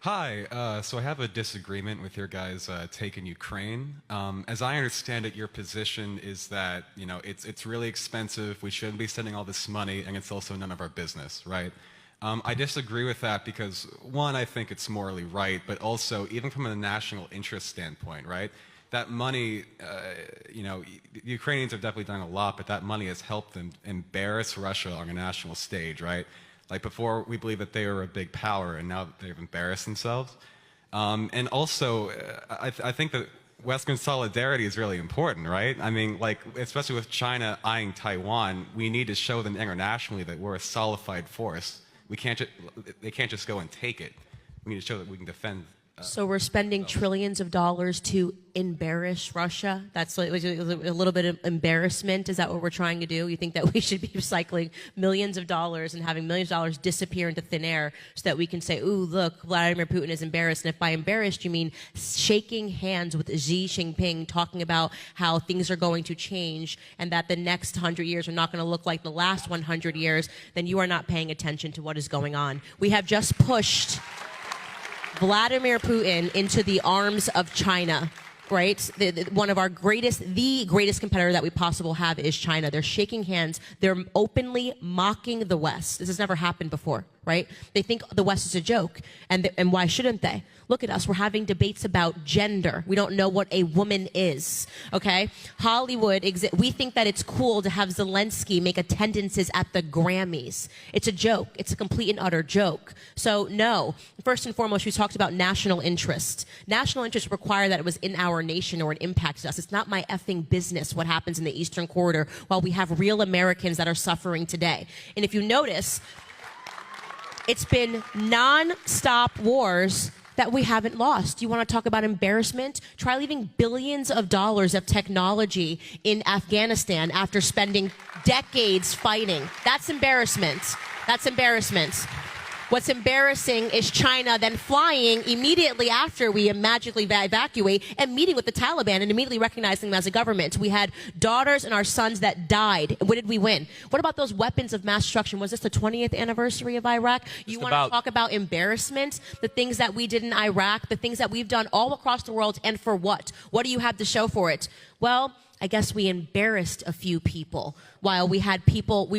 Hi, so I have a disagreement with your guys' take in Ukraine. As I understand it, your position is that, it's really expensive, we shouldn't be sending all this money, and it's also none of our business, right? I disagree with that because, one, I think it's morally right, but also, even from a national interest standpoint, right? That money, the Ukrainians have definitely done a lot, but that money has helped them embarrass Russia on a national stage, right? Like before, we believed that they were a big power, and now they've embarrassed themselves. And also, I think that Western solidarity is really important, right? I mean, like, especially with China eyeing Taiwan, we need to show them internationally that we're a solidified force. They can't just go and take it. We need to show that we can defend. So we're spending trillions of dollars to embarrass Russia? That's a little bit of embarrassment? Is that what we're trying to do? You think that we should be recycling millions of dollars and having millions of dollars disappear into thin air so that we can say, ooh, look, Vladimir Putin is embarrassed. And if by embarrassed, you mean shaking hands with Xi Jinping, talking about how things are going to change and that the next 100 years are not going to look like the last 100 years, then you are not paying attention to what is going on. We have just pushed Vladimir Putin into the arms of China, right? One of our the greatest competitor that we possibly have is China. They're shaking hands. They're openly mocking the West. This has never happened before, right? They think the West is a joke, and why shouldn't they? Look at us. We're having debates about gender. We don't know what a woman is, okay? Hollywood, we think that it's cool to have Zelensky make attendances at the Grammys. It's a joke. It's a complete and utter joke. So, no. First and foremost, we talked about national interest. National interest require that it was in our nation or it impacted us. It's not my effing business what happens in the Eastern Corridor while we have real Americans that are suffering today. And if you notice, it's been non-stop wars that we haven't lost. You want to talk about embarrassment? Try leaving billions of dollars of technology in Afghanistan after spending decades fighting. That's embarrassment. That's embarrassment. What's embarrassing is China then flying immediately after we magically evacuate and meeting with the Taliban and immediately recognizing them as a government. We had daughters and our sons that died. What did we win? What about those weapons of mass destruction? Was this the 20th anniversary of Iraq? You want to talk about embarrassment? The things that we did in Iraq, the things that we've done all across the world, and for what? What do you have to show for it? Well, I guess we embarrassed a few people while we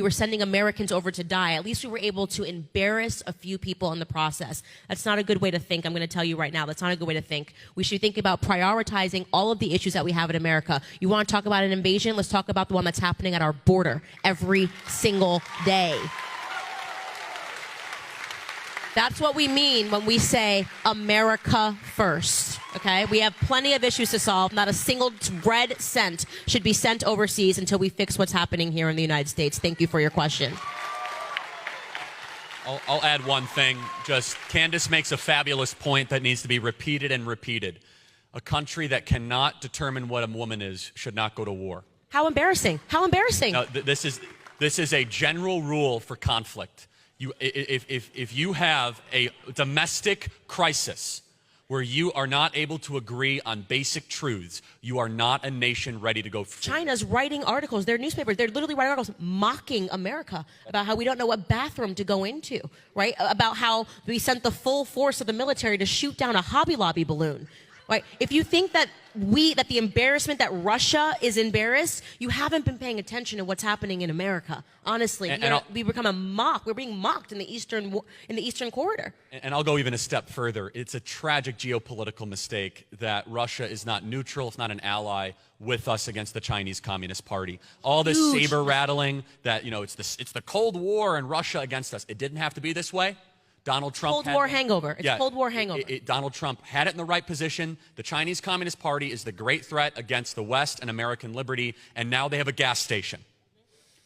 were sending Americans over to die. At least we were able to embarrass a few people in the process. That's not a good way to think. I'm going to tell you right now, that's not a good way to think. We should think about prioritizing all of the issues that we have in America. You want to talk about an invasion? Let's talk about the one that's happening at our border every single day. That's what we mean when we say America first, okay? We have plenty of issues to solve. Not a single red cent should be sent overseas until we fix what's happening here in the United States. Thank you for your question. I'll add one thing. Just Candace makes a fabulous point that needs to be repeated and repeated. A country that cannot determine what a woman is should not go to war. How embarrassing. How embarrassing. Now, this is a general rule for conflict. If you have a domestic crisis where you are not able to agree on basic truths, you are not a nation ready to go forward. China's writing articles, their newspapers, they're literally writing articles mocking America about how we don't know what bathroom to go into, right? About how we sent the full force of the military to shoot down a Hobby Lobby balloon. Right? If you think that the embarrassment that Russia is embarrassed, you haven't been paying attention to what's happening in America. Honestly, we become a mock. We're being mocked in the Eastern Corridor. And I'll go even a step further. It's a tragic geopolitical mistake that Russia is not neutral, it's not an ally with us against the Chinese Communist Party. All this saber rattling that it's the Cold War and Russia against us. It didn't have to be this way. Donald Trump Cold War hangover. It's Cold War hangover. Donald Trump had it in the right position. The Chinese Communist Party is the great threat against the West and American liberty, and now they have a gas station.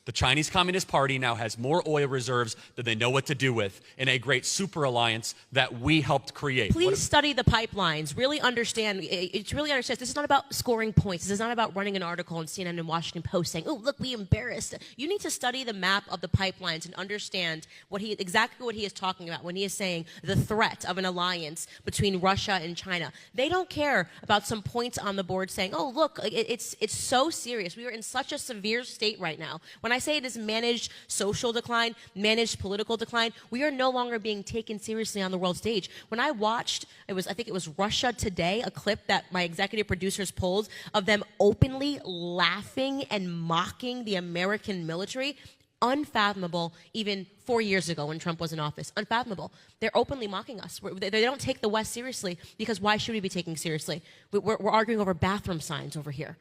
The Chinese Communist Party now has more oil reserves than they know what to do with in a great super alliance that we helped create. Please study the pipelines. Really understand. It's really understand. This is not about scoring points. This is not about running an article in CNN and Washington Post saying, "Oh, look, we embarrassed." You need to study the map of the pipelines and understand exactly what he is talking about when he is saying the threat of an alliance between Russia and China. They don't care about some points on the board saying, "Oh, look, it's so serious. We are in such a severe state right now." When I say it is managed social decline, managed political decline, we are no longer being taken seriously on the world stage. When I watched, I think it was Russia Today, a clip that my executive producers pulled of them openly laughing and mocking the American military, unfathomable even 4 years ago when Trump was in office. Unfathomable. They're openly mocking us. They don't take the West seriously because why should we be taken seriously? We're arguing over bathroom signs over here.